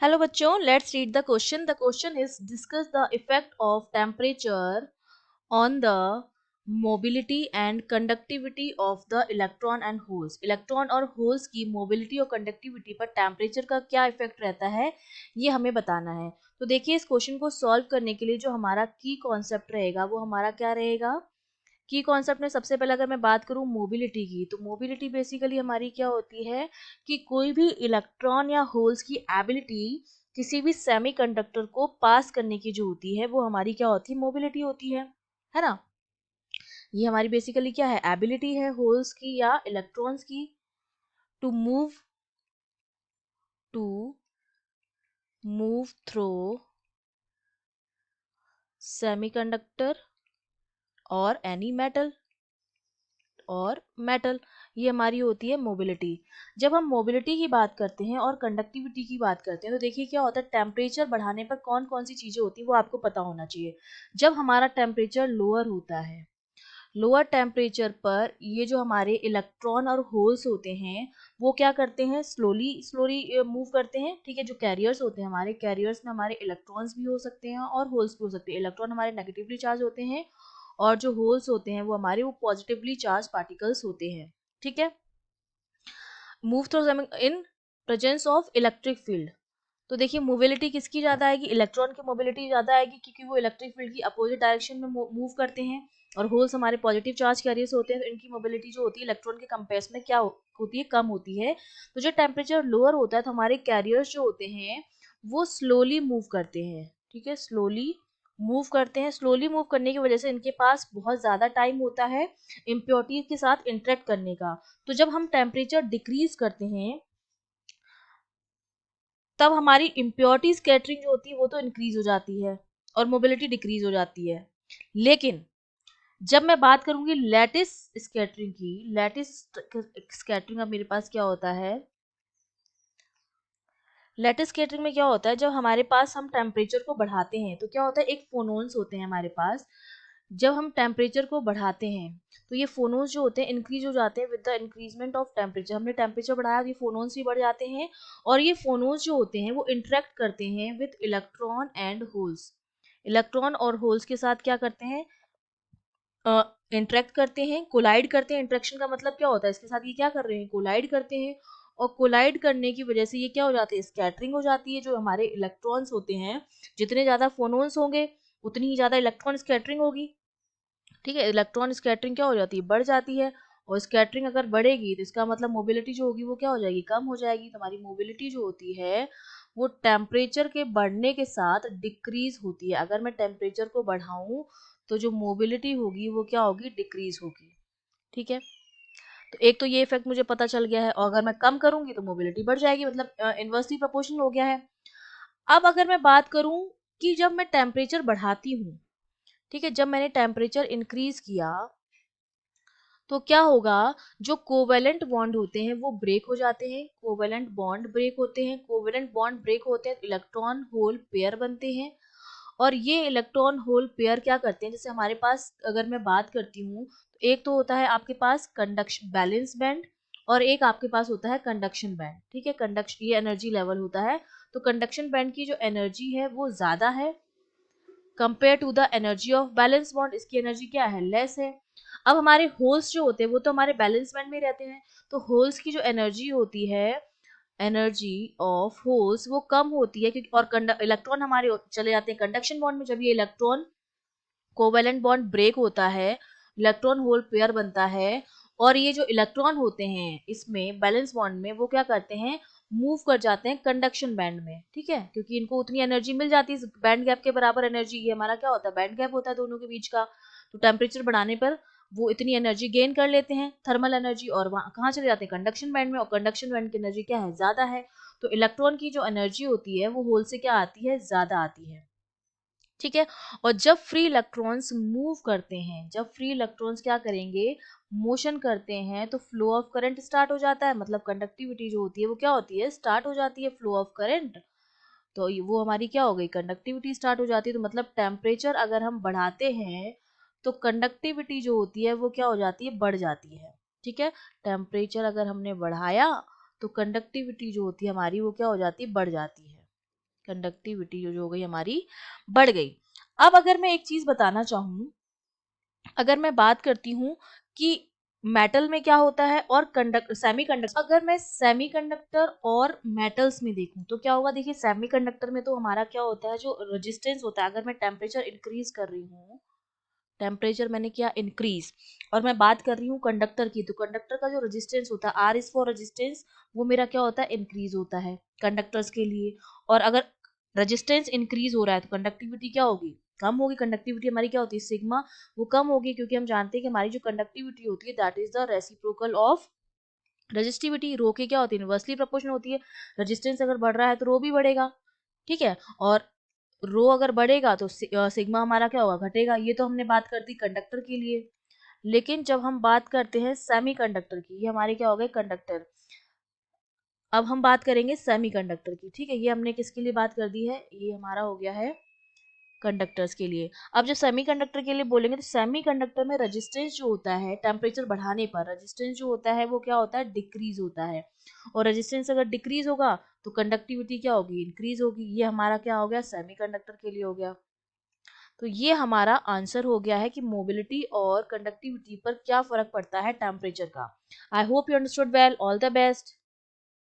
Hello बच्चों, let's read the question. The question is discuss the effect of temperature on the mobility and conductivity of the electron and holes. Electron और holes की mobility और conductivity पर temperature का क्या effect रहता है, ये हमें बताना है. तो देखिए, इस क्वेश्चन को सॉल्व करने के लिए जो हमारा की कॉन्सेप्ट रहेगा वो हमारा क्या रहेगा. की कॉन्सेप्ट में सबसे पहले अगर मैं बात करूं मोबिलिटी की, तो मोबिलिटी बेसिकली हमारी क्या होती है कि कोई भी इलेक्ट्रॉन या होल्स की एबिलिटी किसी भी सेमीकंडक्टर को पास करने की जो होती है वो हमारी क्या होती है, मोबिलिटी होती है ना. ये हमारी बेसिकली क्या है, एबिलिटी है होल्स की या इलेक्ट्रॉन्स की to to move through semiconductor और एनी मेटल. ये हमारी होती है मोबिलिटी. जब हम मोबिलिटी की बात करते हैं और कंडक्टिविटी की बात करते हैं तो देखिए क्या होता है, टेम्परेचर बढ़ाने पर कौन कौन सी चीजें होती है वो आपको पता होना चाहिए. जब हमारा टेम्परेचर लोअर होता है, लोअर टेम्परेचर पर ये जो हमारे इलेक्ट्रॉन और होल्स होते हैं वो क्या करते हैं, स्लोली स्लोली मूव करते हैं. ठीक है, जो कैरियर्स होते हैं, हमारे कैरियर्स में हमारे इलेक्ट्रॉन्स भी हो सकते हैं और होल्स भी हो सकते हैं. इलेक्ट्रॉन हमारे नेगेटिवली चार्ज होते हैं और जो होल्स होते हैं वो हमारे वो पॉजिटिवली चार्ज पार्टिकल्स होते हैं. ठीक है, move through in presence of electric field. तो देखिए मोबिलिटी किसकी ज्यादा आएगी, इलेक्ट्रॉन की मोबिलिटी ज्यादा आएगी क्योंकि वो इलेक्ट्रिक फील्ड की अपोजिट डायरेक्शन में मूव करते हैं. और होल्स हमारे पॉजिटिव चार्ज कैरियर्स होते हैं तो इनकी मोबिलिटी जो होती है इलेक्ट्रॉन के कंपेयर में क्या होती है, कम होती है. तो जो टेम्परेचर लोअर होता है तो हमारे कैरियर्स जो होते हैं वो स्लोली मूव करते हैं. ठीक है, स्लोली मूव करते हैं. स्लोली मूव करने की वजह से इनके पास बहुत ज्यादा टाइम होता है इम्प्योरिटी के साथ इंटरेक्ट करने का. तो जब हम टेम्परेचर डिक्रीज करते हैं तब हमारी इम्प्योरिटी स्कैटरिंग जो होती है वो तो इंक्रीज हो जाती है और मोबिलिटी डिक्रीज हो जाती है. लेकिन जब मैं बात करूंगी लैटिस स्कैटरिंग की, लैटिस स्कैटरिंग अब मेरे पास क्या होता है, लैटिस स्कैटरिंग में क्या होता है, जब हमारे पास हम टेम्परेचर को बढ़ाते हैं तो क्या होता है, एक फोनोन्स होते हैं हमारे पास. जब हम टेम्परेचर को बढ़ाते हैं तो ये फोनोन्स जो होते हैं इंक्रीज हो जाते हैं with the increment of temperature. हमने टेम्परेचर बढ़ाया तो ये फोनोन्स भी बढ़ जाते हैं और ये फोनोन्स जो होते हैं वो इंटरेक्ट करते हैं with electron and holes. Electron और होल्स के साथ क्या करते हैं, इंटरेक्ट करते हैं, कोलाइड करते हैं. इंटरेक्शन का मतलब क्या होता है, इसके साथ ये क्या कर रहे हैं, कोलाइड करते हैं. और कोलाइड करने की वजह से ये क्या हो जाती है, स्कैटरिंग हो जाती है. जो हमारे इलेक्ट्रॉन्स होते हैं, जितने ज्यादा फोनोन्स होंगे उतनी ही ज्यादा इलेक्ट्रॉन स्कैटरिंग होगी. ठीक है, इलेक्ट्रॉन स्कैटरिंग क्या हो जाती है, बढ़ जाती है. और स्कैटरिंग अगर बढ़ेगी तो इसका मतलब मोबिलिटी जो होगी वो क्या हो जाएगी, कम हो जाएगी. तो हमारी मोबिलिटी जो होती है वो टेम्परेचर के बढ़ने के साथ डिक्रीज होती है. अगर मैं टेम्परेचर को बढ़ाऊं तो जो मोबिलिटी होगी वो क्या होगी, डिक्रीज होगी. ठीक है, तो एक तो ये इफेक्ट मुझे पता चल गया है. और अगर मैं कम करूंगी तो मोबिलिटी बढ़ जाएगी, मतलब इनवर्सली प्रोपोर्शनल हो गया है. अब अगर मैं बात करूं कि जब मैं टेम्परेचर बढ़ाती हूँ, ठीक है, जब मैंने टेम्परेचर इंक्रीज किया तो क्या होगा, जो कोवेलेंट बॉन्ड होते हैं वो ब्रेक हो जाते हैं. कोवेलेंट बॉन्ड ब्रेक होते हैं. कोवेलेंट बॉन्ड ब्रेक होते हैं, इलेक्ट्रॉन होल पेयर बनते हैं. और ये इलेक्ट्रॉन होल पेयर क्या करते हैं, जैसे हमारे पास अगर मैं बात करती हूँ तो एक तो होता है आपके पास कंडक्शन बैलेंस बैंड और एक आपके पास होता है कंडक्शन बैंड. ठीक है, कंडक्शन ये एनर्जी लेवल होता है. तो कंडक्शन बैंड की जो एनर्जी है वो ज्यादा है compare to the energy of balance bond. इसकी एनर्जी क्या है, लेस है. अब हमारे होल्स जो होते हैं वो तो हमारे बैलेंस बैंड में रहते हैं. तो होल्स की जो एनर्जी होती है, एनर्जी ऑफ होल्स वो कम होती है क्योंकि और इलेक्ट्रॉन हमारे चले जाते हैं कंडक्शन बॉन्ड में. जब ये इलेक्ट्रॉन कोवेलेंट बॉन्ड ब्रेक होता है, इलेक्ट्रॉन होल पेयर बनता है. और ये जो इलेक्ट्रॉन होते हैं इसमें बैलेंस बॉन्ड में वो क्या करते हैं, मूव कर जाते हैं कंडक्शन बैंड में. ठीक है, क्योंकि इनको उतनी एनर्जी मिल जाती है, बैंड गैप के बराबर एनर्जी. ये हमारा क्या होता है, बैंड गैप होता है दोनों के बीच का. तो टेम्परेचर बढ़ाने पर वो इतनी एनर्जी गेन कर लेते हैं, थर्मल एनर्जी, और वहां कहाँ चले जाते हैं, कंडक्शन बैंड में. और कंडक्शन बैंड की एनर्जी क्या है, ज्यादा है. तो इलेक्ट्रॉन की जो एनर्जी होती है वो होल से क्या आती है, ज्यादा आती है. ठीक है, और जब फ्री इलेक्ट्रॉन्स मूव करते हैं, जब फ्री इलेक्ट्रॉन्स क्या करेंगे, मोशन करते हैं, तो फ्लो ऑफ करंट स्टार्ट हो जाता है. मतलब कंडक्टिविटी जो होती है वो क्या होती है, स्टार्ट हो जाती है, फ्लो ऑफ करंट. तो वो हमारी क्या हो गई, कंडक्टिविटी स्टार्ट हो जाती है. तो मतलब टेम्परेचर अगर हम बढ़ाते हैं तो कंडक्टिविटी जो होती है वो क्या हो जाती है, बढ़ जाती है. ठीक है, टेम्परेचर अगर हमने बढ़ाया तो कंडक्टिविटी जो होती है हमारी वो क्या हो जाती है, बढ़ जाती है. कंडक्टिविटी जो हो गई हमारी बढ़ गई। अब अगर मैं एक चीज बताना चाहूँ, अगर मैं बात करती हूँ कि मेटल में क्या होता है और सेमीकंडक्टर, अगर मैं सेमीकंडक्टर और मेटल्स में देखूं तो क्या होगा। देखिए सेमीकंडक्टर में तो हमारा क्या होता है, जो रेजिस्टेंस होता है, अगर मैं टेम्परेचर इंक्रीज कर रही हूँ, टेम्परेचर मैंने किया इंक्रीज, और मैं बात कर रही हूँ कंडक्टर की, तो कंडक्टर का जो रेजिस्टेंस होता है, आर इज फॉर रेजिस्टेंस, वो मेरा क्या होता है, इंक्रीज होता है कंडक्टर्स के लिए। और अगर रेजिस्टेंस इंक्रीज हो रहा है तो कंडक्टिविटी क्या होगी, कम होगी। कंडक्टिविटी हमारी क्या होती है, सिग्मा, वो कम होगी, क्योंकि हम जानते हैं कि हमारी जो कंडक्टिविटी होती है that is the reciprocal of resistivity. Rho की क्या होती है, इनवर्सली प्रोपोर्शनल होती है। रेजिस्टेंस अगर बढ़ रहा है तो रो भी बढ़ेगा, ठीक है। और रो अगर बढ़ेगा तो सिग्मा हमारा क्या होगा, घटेगा। ये तो हमने बात कर दी कंडक्टर के लिए। लेकिन जब हम बात करते हैं सेमीकंडक्टर की, ये हमारे क्या हो गए, कंडक्टर। अब हम बात करेंगे सेमीकंडक्टर की, ठीक है। ये हमने किसके लिए बात कर दी है, ये हमारा हो गया है कंडक्टर्स के लिए। अब जब सेमीकंडक्टर के लिए बोलेंगे तो सेमीकंडक्टर में रेजिस्टेंस जो होता है, टेम्परेचर बढ़ाने पर रेजिस्टेंस जो होता है वो क्या होता है, डिक्रीज होता है। और रेजिस्टेंस अगर डिक्रीज होगा तो कंडक्टिविटी क्या होगी, इंक्रीज होगी। ये हमारा क्या हो गया, सेमीकंडक्टर के लिए हो गया। तो ये हमारा आंसर हो गया है कि मोबिलिटी और कंडक्टिविटी पर क्या फर्क पड़ता है टेम्परेचर का। I hope you understood well. All the best.